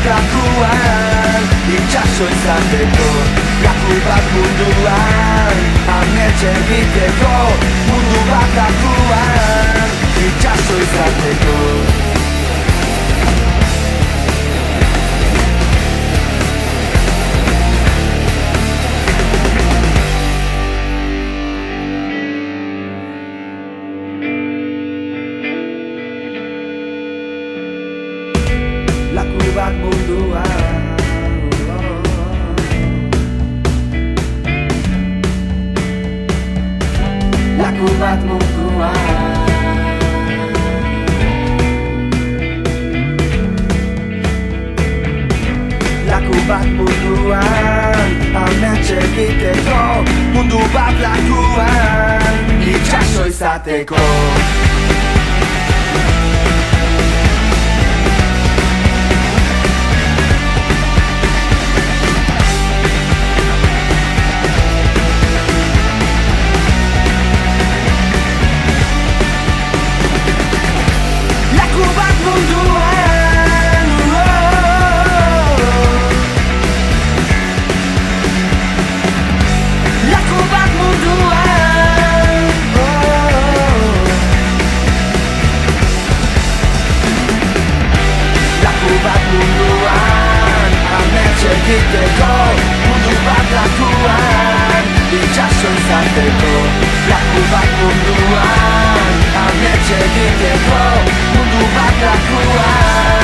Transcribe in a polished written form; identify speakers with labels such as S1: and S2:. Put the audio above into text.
S1: lakuan itxaso izateko. Laku bat munduan amets egiteko. Mundu bat lakuan itxaso izateko. Laku bat munduan, laku bat munduan, laku bat munduan, amets egiteko. Mundu bat lakuan itxaso izateko. Egiteko, mundu bat lakuan itxaso izateko. Laku bat munduan amets egiteko. Mundu bat lakuan